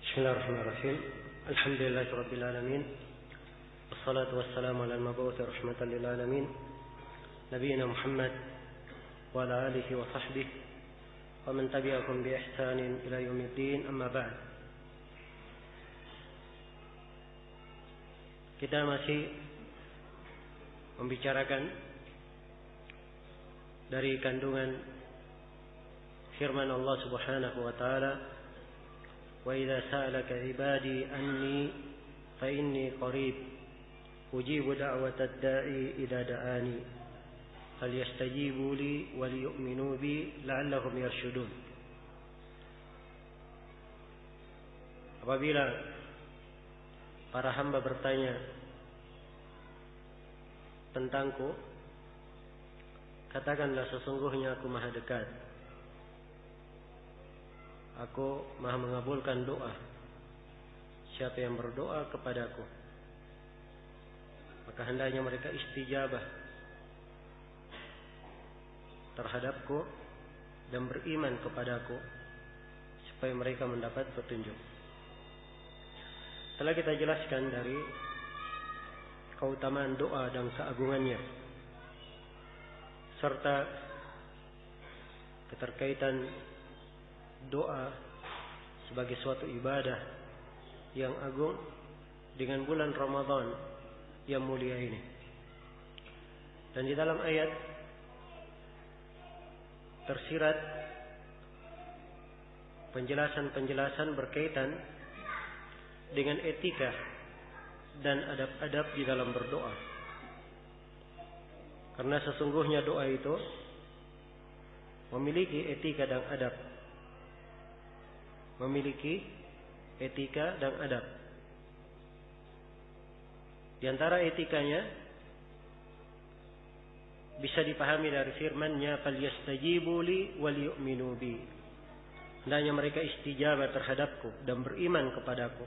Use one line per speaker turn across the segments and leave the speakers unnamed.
Bismillahirrahmanirrahim. Alhamdulillahirabbil alamin. Wassalatu wassalamu ala al-mab'uts rahmatan lil alamin. Nabiyina Muhammad wa ala alihi wa sahbihi wa man tabi'ahum bi ihsanin ila yaumiddin. Amma ba'd. Kita masih membicarakan dari kandungan firman Allah Subhanahu wa taala, "Wa idza sa'alaka 'ibadi anni fa inni qarib ujibu da'watad da'i idza da'ani falyastajibu li wa liyu'minu bi la'allahum yarshudun." Apabila para hamba bertanya tentangku, katakanlah sesungguhnya aku maha dekat. Aku maha mengabulkan doa siapa yang berdoa kepadaku. Maka hendaknya mereka istijabah terhadapku dan beriman kepadaku supaya mereka mendapat petunjuk. Telah kita jelaskan dari keutamaan doa dan keagungannya serta keterkaitan doa sebagai suatu ibadah yang agung dengan bulan Ramadan yang mulia ini. Dan di dalam ayat tersirat penjelasan-penjelasan berkaitan dengan etika dan adab-adab di dalam berdoa. Karena sesungguhnya doa itu memiliki etika dan adab. Memiliki etika dan adab. Di antara etikanya bisa dipahami dari firman-Nya, "Falyastajibu li wal yu'minu bi." Hendaknya mereka istijabah terhadapku dan beriman kepadaku.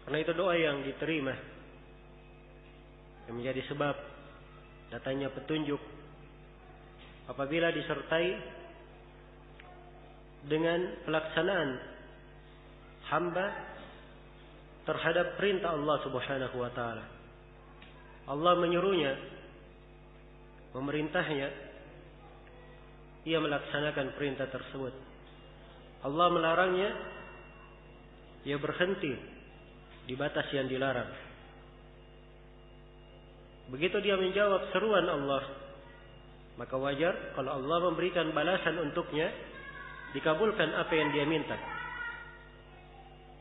Karena itu doa yang diterima, yang menjadi sebab datangnya petunjuk apabila disertai dengan pelaksanaan hamba terhadap perintah Allah Subhanahu wa taala. Allah menyuruhnya, memerintahnya, ia melaksanakan perintah tersebut. Allah melarangnya, ia berhenti di batas yang dilarang. Begitu dia menjawab seruan Allah, maka wajar kalau Allah memberikan balasan untuknya, dikabulkan apa yang dia minta.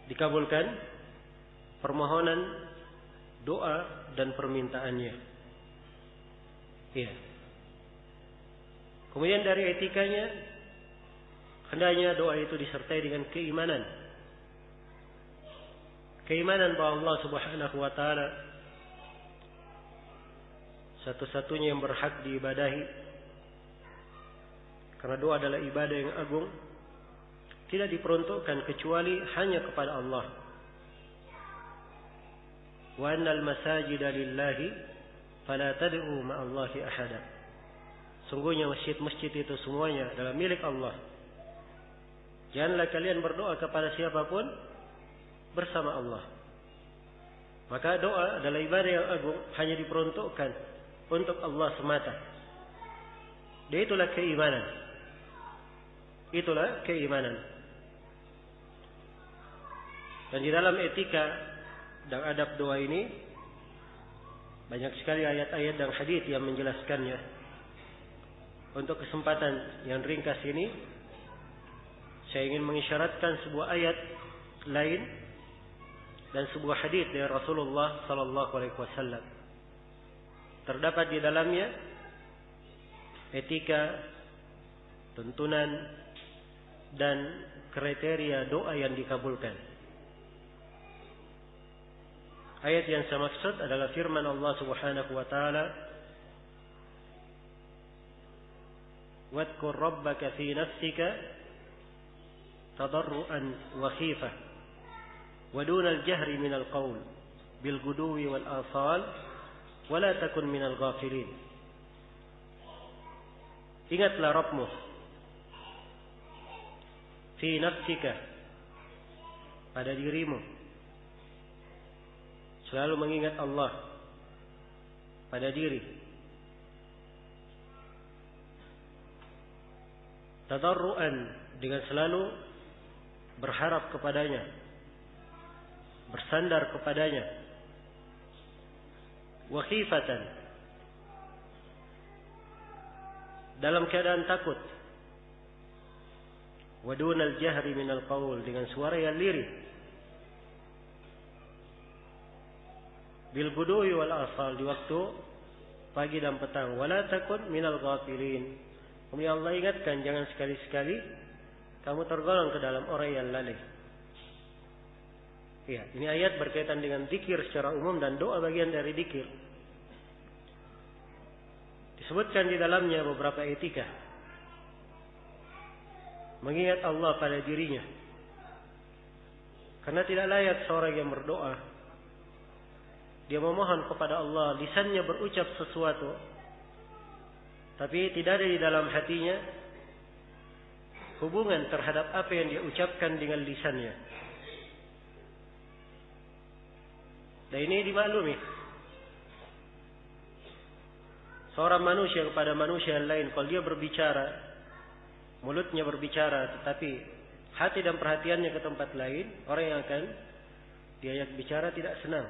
Dikabulkan permohonan, doa dan permintaannya. Iya. Kemudian dari etikanya, hendaknya doa itu disertai dengan keimanan. Keimanan bahwa Allah Subhanahu wa taala satu-satunya yang berhak diibadahi. Karena doa adalah ibadah yang agung, tidak diperuntukkan kecuali hanya kepada Allah. Wa annal masajida lillahi fala tad'u ma'allahi ahada. Sungguhnya masjid-masjid itu semuanya adalah milik Allah. Janganlah kalian berdoa kepada siapapun bersama Allah. Maka doa adalah ibadah yang agung, hanya diperuntukkan untuk Allah semata. Dan itulah keimanan. Itulah keimanan. Dan di dalam etika dan adab doa ini banyak sekali ayat-ayat dan hadis yang menjelaskannya. Untuk kesempatan yang ringkas ini, saya ingin mengisyaratkan sebuah ayat lain dan sebuah hadis dari Rasulullah sallallahu alaihi wasallam. Terdapat di dalamnya etika, tuntunan dan kriteria doa yang dikabulkan. Ayat yang saya maksud adalah firman Allah Subhanahu wa taala, "Wadhkur rabbaka fi nafsika tadarruan wa khifah wa duna al-jahri min al-qawl bil guduwi wal asal wa la takun min al-ghafilin." Ingatlah Rabbmu fi nafsika, pada dirimu. Selalu mengingat Allah pada diri. Tadarruan, dengan selalu berharap kepadanya, bersandar kepadanya. Wa khifatan, dalam keadaan takut. Wa dunal jahri minal qaul, dengan suara yang lirih. Bil ghudwi wal asal, di waktu pagi dan petang. Wala takun minal ghafilin. Kemudian Allah ingatkan, jangan sekali-sekali kamu tergolong ke dalam orang yang lalai. Ya, ini ayat berkaitan dengan zikir secara umum dan doa bagian dari zikir. Disebutkan di dalamnya beberapa etika. Mengingat Allah pada dirinya. Karena tidak layak seorang yang berdoa, dia memohon kepada Allah, lisannya berucap sesuatu, tapi tidak ada di dalam hatinya hubungan terhadap apa yang dia ucapkan dengan lisannya. Dan ini dimaklumi. Seorang manusia kepada manusia yang lain, kalau dia berbicara, mulutnya berbicara, tetapi hati dan perhatiannya ke tempat lain, orang yang akan diajak bicara tidak senang.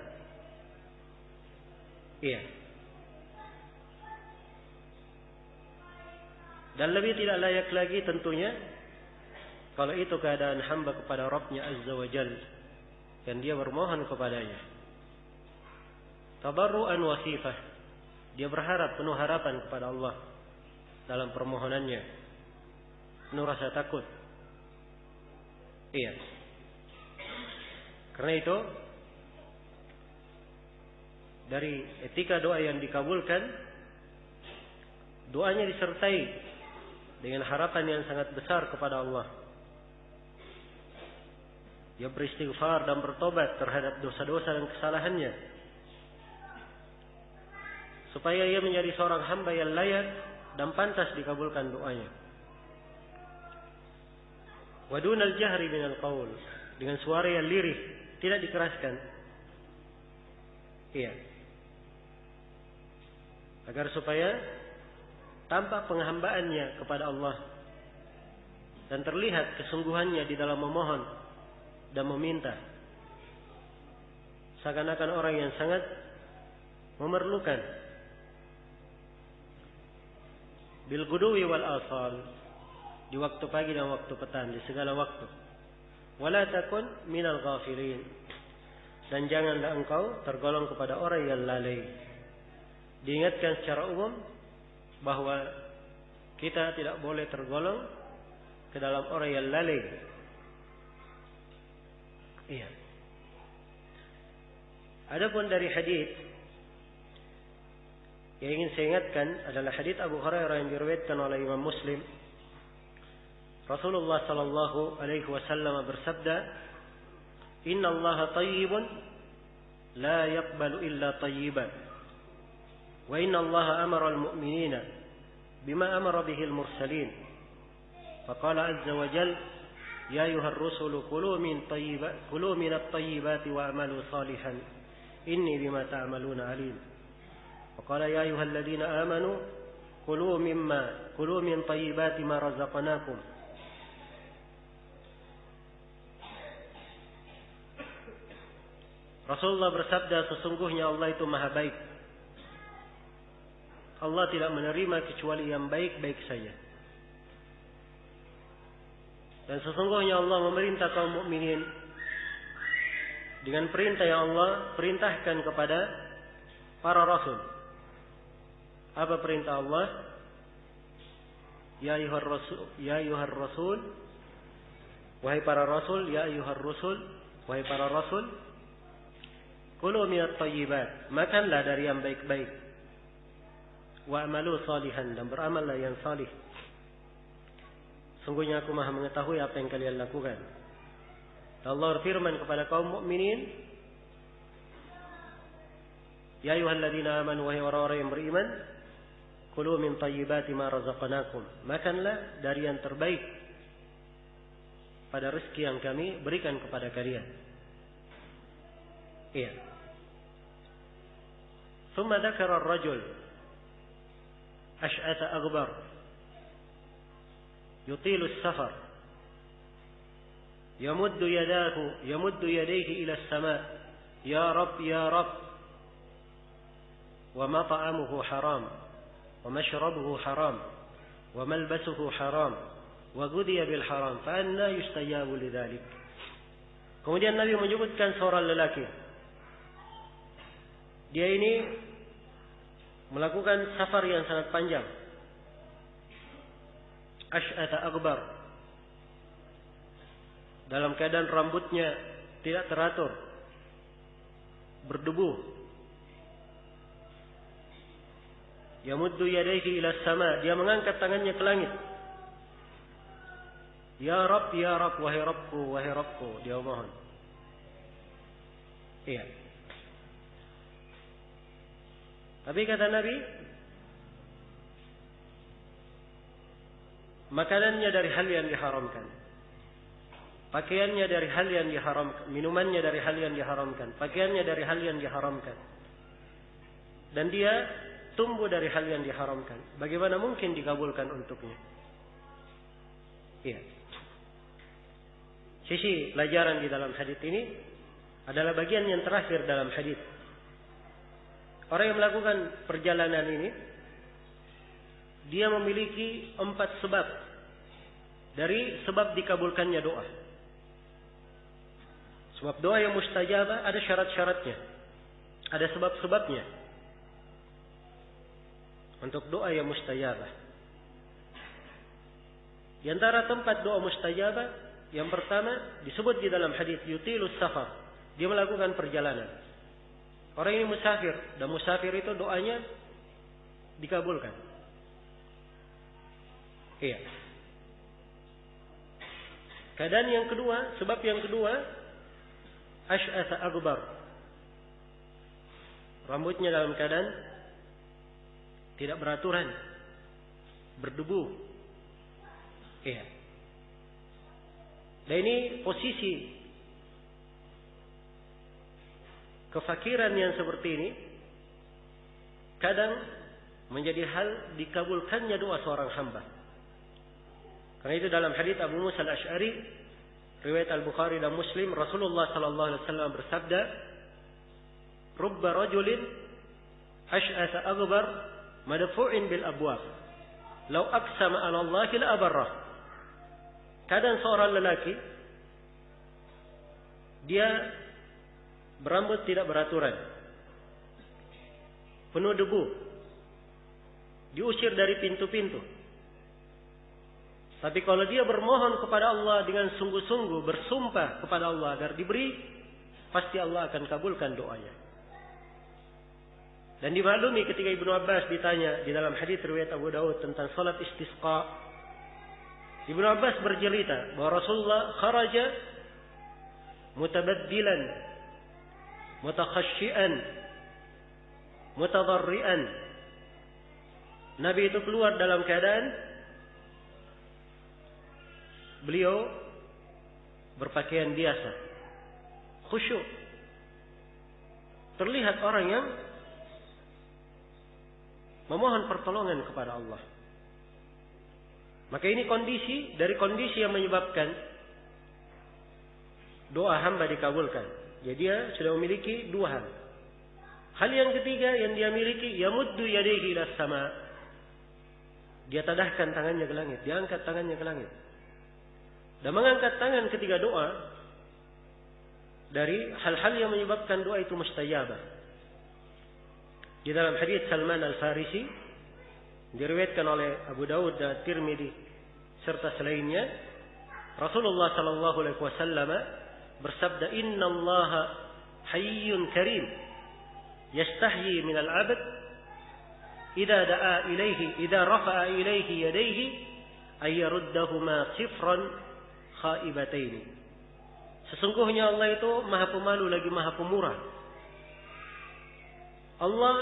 Iya. Dan lebih tidak layak lagi tentunya kalau itu keadaan hamba kepada Rabbnya Azza wa Jal, dan dia bermohon kepadanya. Tadarruan wa khifah, dia berharap, penuh harapan kepada Allah dalam permohonannya, penuh rasa takut. Iya. Karena itu, dari etika doa yang dikabulkan, doanya disertai dengan harapan yang sangat besar kepada Allah. Dia beristighfar dan bertobat terhadap dosa-dosa dan kesalahannya, supaya ia menjadi seorang hamba yang layak dan pantas dikabulkan doanya. Wa dunal jahri minal qaul, dengan suara yang lirih, tidak dikeraskan. Iya. Agar supaya tampak penghambaannya kepada Allah dan terlihat kesungguhannya di dalam memohon dan meminta, seakan-akan orang yang sangat memerlukan. Bil ghudwi wal asal, di waktu pagi dan waktu petang, di segala waktu. Wala takun minal ghafilin, dan janganlah engkau tergolong kepada orang yang lalai. Diingatkan secara umum bahwa kita tidak boleh tergolong ke dalam orang yang lalai. Iya. Adapun dari hadis yang ingin saya ingatkan adalah hadis Abu Hurairah yang diriwayatkan oleh Imam Muslim. Rasulullah sallallahu alaihi wasallam bersabda, "Inna Allah tayyibun la yaqbalu illa tayyiban. Wa inna Allah amara al-mu'minina bima amara bihi al-mursalin. Faqala azza wa jalla, ya ayyuhar rusulu kulu min at-tayyibati wa a'malu salihan. Inni bima ta'maluna alim." Faqala ya ayyuhal ladzina amanu kulu min tayyibati ma razaqnakum. Rasulullah bersabda, sesungguhnya Allah itu maha baik. Allah tidak menerima kecuali yang baik-baik saja. Dan sesungguhnya Allah memerintah kaum mukminin dengan perintah yang Allah perintahkan kepada para rasul. Apa perintah Allah? Ya ayyuhar rasul, wahai para rasul, ya ayyuhar rusul, wahai para rasul, kulu minat thayyibat, makanlah dari yang baik-baik. Wa amalu salihan, dan beramallah yang salih. Sungguhnya aku maha mengetahui apa yang kalian lakukan. Allah berfirman kepada kaum mukminin, ya ayyuhalladzina amanu, wahai orang-orang yang beriman, Kulu min thayyibati ma razaqnakum. Makanlah dari yang terbaik pada rezeki yang kami berikan kepada kalian. Iya. ثم ذكر الرجل أشعث أغبر يطيل السفر يمد يديه إلى السماء يا رب يا رب ومطعمه حرام ومشربه حرام وملبسه حرام وغذي بالحرام فأنى يستجاب لذلك. Kemudian Nabi menyebutkan seorang lelaki. Dia ini melakukan safar yang sangat panjang. Ash'ata akbar. Dalam keadaan rambutnya tidak teratur, berdebu. Yamuddu yadayhi ila sama. Dia mengangkat tangannya ke langit. Ya Rabb, ya Rabb, wahai Rabbku, wahai Rabbku. Dia mohon. Iya. Tapi kata Nabi, makanannya dari hal yang diharamkan, pakaiannya dari hal yang diharamkan, minumannya dari hal yang diharamkan, pakaiannya dari hal yang diharamkan, dan dia tumbuh dari hal yang diharamkan. Bagaimana mungkin dikabulkan untuknya? Iya. Sisi pelajaran di dalam hadis ini adalah bagian yang terakhir dalam hadis. Orang yang melakukan perjalanan ini, dia memiliki 4 sebab dari sebab dikabulkannya doa. Sebab doa yang mustajabah ada syarat-syaratnya, ada sebab-sebabnya untuk doa yang mustajabah. Di antara tempat doa mustajabah, yang pertama disebut di dalam hadis yutilus safar, dia melakukan perjalanan. Orang ini musafir, dan musafir itu doanya dikabulkan. Iya. Keadaan yang kedua, sebab yang kedua, ash'atha akbar. Rambutnya dalam keadaan tidak beraturan, berdebu. Iya. Dan ini posisi kefakiran yang seperti ini kadang menjadi hal dikabulkannya doa seorang hamba. Karena itu dalam hadis Abu Musa al-Asy'ari riwayat Al-Bukhari dan Muslim, Rasulullah sallallahu alaihi wasallam bersabda, "Rubba rajulin ash'atha aghbar madfu'in bil abwab. Law aqsama 'ala Allah la abarrah." Kadang seorang lelaki dia berambut tidak beraturan, penuh debu, diusir dari pintu-pintu. Tapi kalau dia bermohon kepada Allah dengan sungguh-sungguh, bersumpah kepada Allah agar diberi, pasti Allah akan kabulkan doanya. Dan dimaklumi ketika Ibnu Abbas ditanya di dalam hadis riwayat Abu Daud tentang salat istisqa, Ibnu Abbas bercerita bahwa Rasulullah kharaja mutabaddilan, mutakhashsyian, mutadarrian. Nabi itu keluar dalam keadaan beliau berpakaian biasa, khusyuk. Terlihat orang yang memohon pertolongan kepada Allah. Maka ini kondisi dari kondisi yang menyebabkan doa hamba dikabulkan. Jadi dia sudah memiliki 2 hal. Hal yang ketiga yang dia miliki, yamuddu yadayhi ila sama. Dia tadahkan tangannya ke langit, dia angkat tangannya ke langit. Dan mengangkat tangan ketika doa dari hal-hal yang menyebabkan doa itu mustajabah. Di dalam hadis Salman Al-Farisi diriwayatkan oleh Abu Daud dan Tirmidzi serta selainnya, Rasulullah sallallahu alaihi wasallam bersabda, "Innallaha hayyun karim yastahyi minal 'abd idza da'a ilaihi idza rafa'a ilaihi yadayhi ay yaruddahuma sifran khaibataini." Sesungguhnya Allah itu Maha Pemalu lagi Maha Pemurah. Allah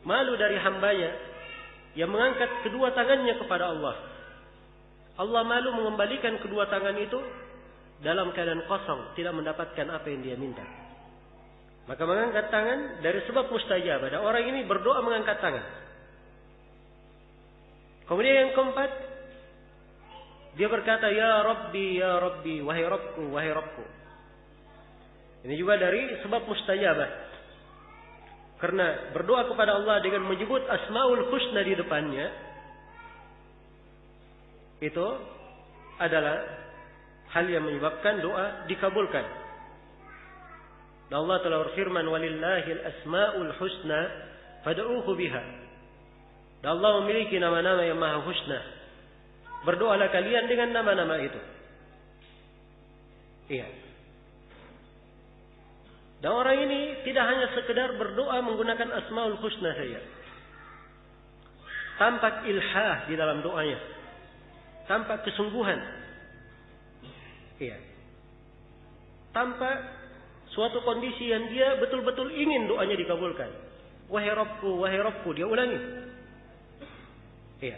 malu dari hambanya yang mengangkat kedua tangannya kepada Allah. Allah malu mengembalikan kedua tangan itu dalam keadaan kosong, tidak mendapatkan apa yang dia minta. Maka mengangkat tangan dari sebab mustajabah. Dan orang ini berdoa mengangkat tangan. Kemudian yang keempat, dia berkata, ya Rabbi, wahai Rabbku, wahai Rabbku. Ini juga dari sebab mustajabah. Karena berdoa kepada Allah dengan menyebut Asmaul Husna di depannya, itu adalah hal yang menyebabkan doa dikabulkan. Dan Allah telah berfirman, walillahil asmaul husna fad'uuhu biha. Dan Allah memiliki nama-nama yang maha husna. Berdoalah kalian dengan nama-nama itu. Iya. Dan orang ini tidak hanya sekedar berdoa menggunakan asmaul husna saja. Tampak ilhah di dalam doanya. Tampak kesungguhan. Iya. Tampak suatu kondisi yang dia betul-betul ingin doanya dikabulkan. Wahai Rabbku, dia ulangi. Iya.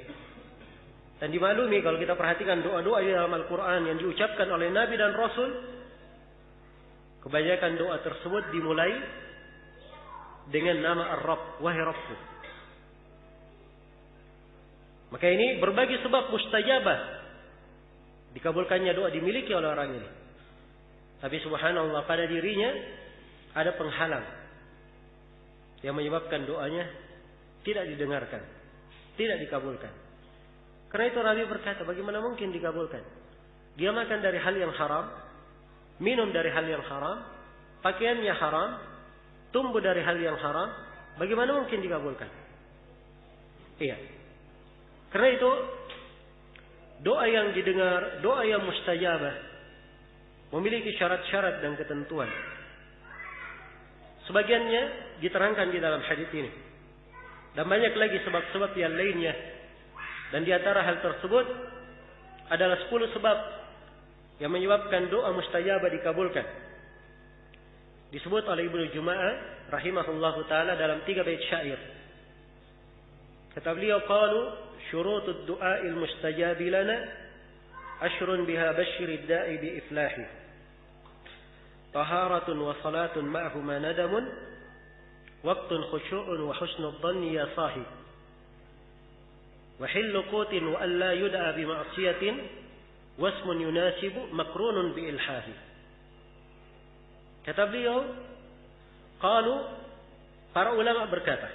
Dan dimaklumi kalau kita perhatikan doa-doa di dalam Al-Quran yang diucapkan oleh Nabi dan Rasul, kebanyakan doa tersebut dimulai dengan nama Ar-Rabb, wahai Rabbku. Maka ini berbagai sebab mustajabah dikabulkannya doa dimiliki oleh orang ini. Tapi subhanallah, pada dirinya ada penghalang yang menyebabkan doanya tidak didengarkan, tidak dikabulkan. Karena itu Nabi berkata, bagaimana mungkin dikabulkan? Dia makan dari hal yang haram, minum dari hal yang haram, pakaiannya haram, tumbuh dari hal yang haram, bagaimana mungkin dikabulkan? Iya. Karena itu doa yang didengar, doa yang mustajabah memiliki syarat-syarat dan ketentuan. Sebagiannya diterangkan di dalam hadis ini. Dan banyak lagi sebab-sebab yang lainnya. Dan di antara hal tersebut adalah 10 sebab yang menyebabkan doa mustajabah dikabulkan. Disebut oleh Ibnu Juma'ah rahimahullahu taala dalam 3 bait syair. Kata beliau, qalu syurutud du'a'il mustajabi lana ashrun biha basyirid da'i bi iflahi. Taharatun wa salatun ma'huma nadamun waqtun khusyu'un wa husnud dhanni ya sahib. Wa hillu qutin wa alla yud'a bi ma'siyatin wasmun yunasibu makrunun bi ilhahi. Kata beliau, qalu, para ulama berkata,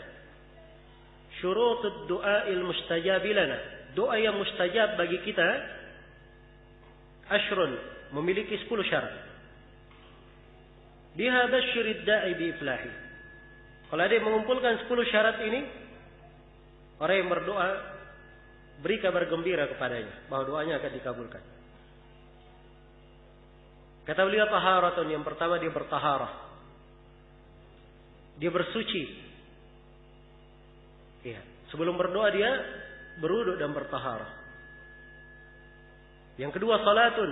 syurutud du'a'il mustajabi lana, doa yang mustajab bagi kita, ashrun, memiliki 10 syarat. Biha basyirid da'i bi iflahi. Kalau ada yang mengumpulkan 10 syarat ini, orang yang berdoa beri kabar gembira kepadanya bahwa doanya akan dikabulkan. Kata beliau, taharatun, yang pertama dia bertaharah. Dia bersuci. Iya, sebelum berdoa dia berwudu dan bertaharah. Yang kedua salatun.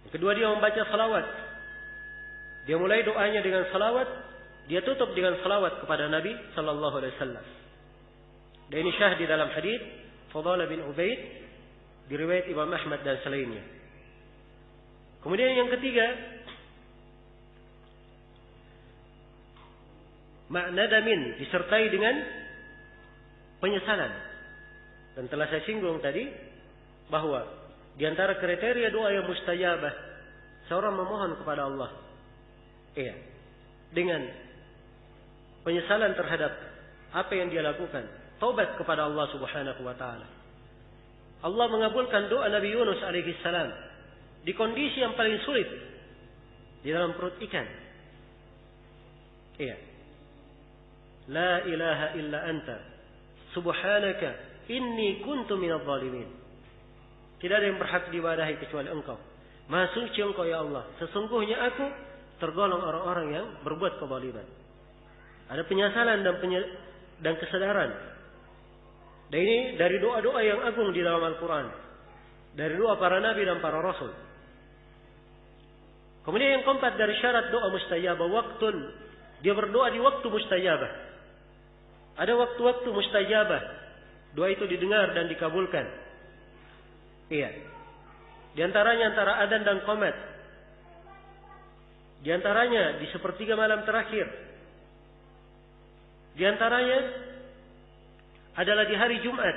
Yang kedua dia membaca salawat. Dia mulai doanya dengan salawat, dia tutup dengan salawat kepada Nabi sallallahu alaihi wasallam. Dan ini syahid di dalam hadis Fadalah bin Ubaid di riwayat Imam Ahmad dan selainnya. Kemudian yang ketiga, makna damin, disertai dengan penyesalan. Dan telah saya singgung tadi bahwa di antara kriteria doa yang mustajabah, seorang memohon kepada Allah, iya, dengan penyesalan terhadap apa yang dia lakukan, taubat kepada Allah Subhanahu wa taala. Allah mengabulkan doa Nabi Yunus alaihi salam di kondisi yang paling sulit, di dalam perut ikan. Iya. La ilaha illa anta subhanaka inni kuntu minadh dhalimin. Tidak ada yang berhak diibadahi kecuali Engkau. Maha suci Engkau ya Allah. Sesungguhnya aku tergolong orang-orang yang berbuat kezaliman. Ada penyesalan dan kesadaran. Dan ini dari doa-doa yang agung di dalam Al-Quran. Dari doa para nabi dan para rasul. Kemudian yang keempat dari syarat doa mustajabah, waktun. Dia berdoa di waktu mustajabah. Ada waktu-waktu mustajabah doa itu didengar dan dikabulkan. Iya. Di antaranya antara adzan dan qomat. Di antaranya di sepertiga malam terakhir. Di antaranya adalah di hari Jumat.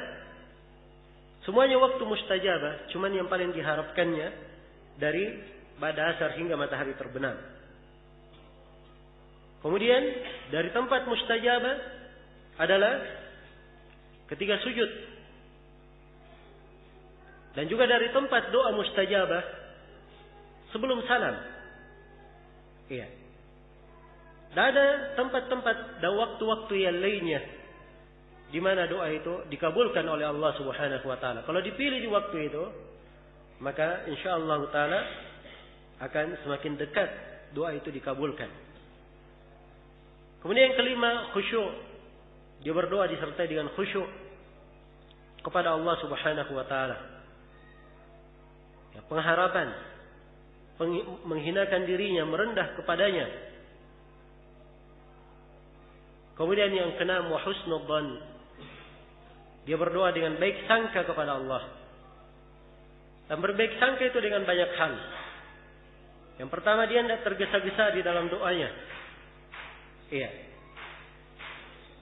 Semuanya waktu mustajabah, cuman yang paling diharapkannya dari ba'da asar hingga matahari terbenam. Kemudian dari tempat mustajabah adalah ketika sujud. Dan juga dari tempat doa mustajabah sebelum salam. Iya. Dan ada tempat-tempat dan waktu-waktu yang lainnya di mana doa itu dikabulkan oleh Allah Subhanahu wa taala. Kalau dipilih di waktu itu, maka insyaallah taala akan semakin dekat doa itu dikabulkan. Kemudian yang kelima, khusyuk. Dia berdoa disertai dengan khusyuk kepada Allah Subhanahu wa taala. Ya, pengharapan, menghinakan dirinya, merendah kepadanya. Kemudian yang keenam, wa husnul dzan. Dia berdoa dengan baik sangka kepada Allah. Dan berbaik sangka itu dengan banyak hal. Yang pertama, dia tidak tergesa-gesa di dalam doanya. Iya.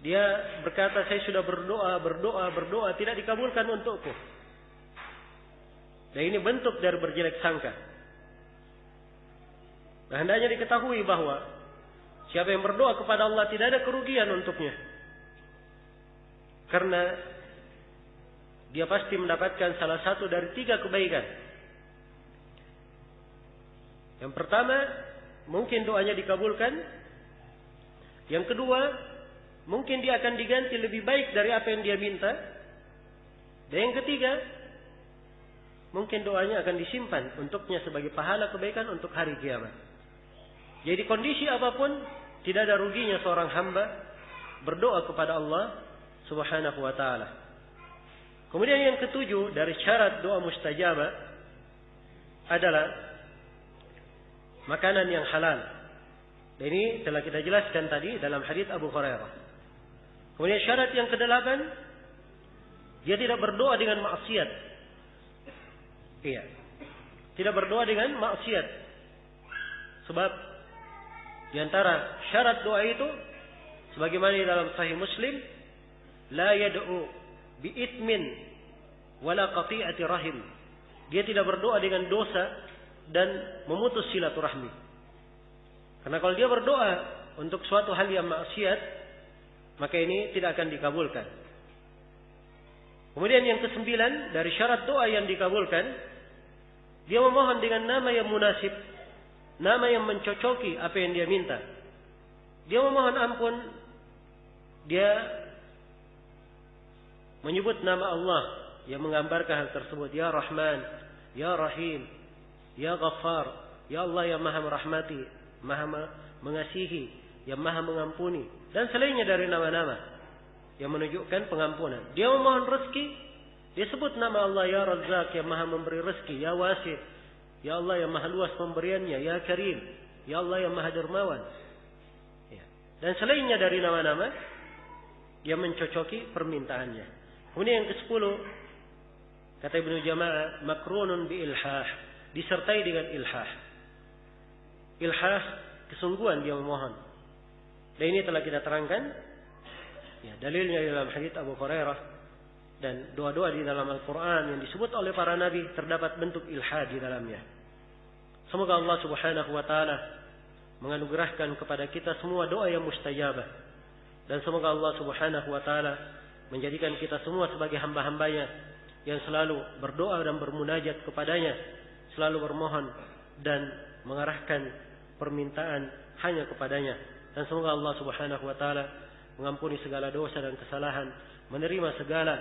Dia berkata, saya sudah berdoa, tidak dikabulkan untukku. Dan ini bentuk dari berjelek sangka. Nah, hendaknya diketahui bahwa siapa yang berdoa kepada Allah tidak ada kerugian untuknya. Karena dia pasti mendapatkan salah satu dari 3 kebaikan. Yang pertama, mungkin doanya dikabulkan. Yang kedua, mungkin dia akan diganti lebih baik dari apa yang dia minta. Dan yang ketiga, mungkin doanya akan disimpan untuknya sebagai pahala kebaikan untuk hari kiamat. Jadi kondisi apapun, tidak ada ruginya seorang hamba berdoa kepada Allah Subhanahu wa ta'ala. Kemudian yang ketujuh dari syarat doa mustajabah adalah makanan yang halal. Dan ini telah kita jelaskan tadi dalam hadits Abu Hurairah. Kemudian syarat yang kedelapan, dia tidak berdoa dengan maksiat. Iya. Tidak berdoa dengan maksiat. Sebab di antara syarat doa itu sebagaimana di dalam Sahih Muslim, la yad'u bi itsmin wala qati'ati rahim. Dia tidak berdoa dengan dosa dan memutus silaturahmi. Karena kalau dia berdoa untuk suatu hal yang maksiat, maka ini tidak akan dikabulkan. Kemudian yang kesembilan dari syarat doa yang dikabulkan, dia memohon dengan nama yang munasib, nama yang mencocoki apa yang dia minta. Dia memohon ampun, dia menyebut nama Allah yang menggambarkan hal tersebut. Ya Rahman, Ya Rahim, Ya Ghaffar, Ya Allah yang maha merahmati, maha mengasihi, yang maha mengampuni. Dan selainnya dari nama-nama yang menunjukkan pengampunan. Dia memohon rezeki, dia sebut nama Allah Ya Razzaq yang maha memberi rezeki, Ya Wasi', Ya Allah yang maha luas pemberiannya, Ya Karim, Ya Allah yang maha dermawan. Ya. Dan selainnya dari nama-nama yang mencocoki permintaannya. Kemudian yang ke-10, kata Ibnu Jama'ah, makrunun bi ilhah, disertai dengan ilhah. Ilhah, kesungguhan dia memohon. Dan ini telah kita terangkan. Ya, dalilnya dalam hadits Abu Hurairah dan doa-doa di dalam Al-Quran yang disebut oleh para nabi terdapat bentuk ilhad di dalamnya. Semoga Allah Subhanahu wa taala menganugerahkan kepada kita semua doa yang mustajabah. Dan semoga Allah Subhanahu wa taala menjadikan kita semua sebagai hamba-hambanya yang selalu berdoa dan bermunajat kepadanya, selalu bermohon dan mengarahkan permintaan hanya kepadanya. Dan semoga Allah Subhanahu wa taala mengampuni segala dosa dan kesalahan, menerima segala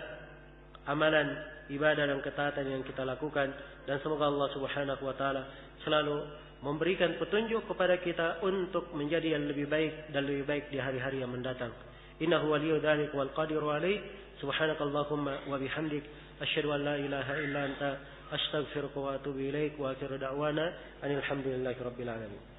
amalan, ibadah dan ketaatan yang kita lakukan, dan semoga Allah Subhanahu wa taala selalu memberikan petunjuk kepada kita untuk menjadi yang lebih baik dan lebih baik di hari-hari yang mendatang. Innahu waliyyu dzalik wal qadiru alaih. Subhanakallahumma wa bihamdik asyhadu an la ilaha illa anta astaghfiruka wa atubu ilaik wa akhiru da'wana anil hamdulillahi rabbil alamin.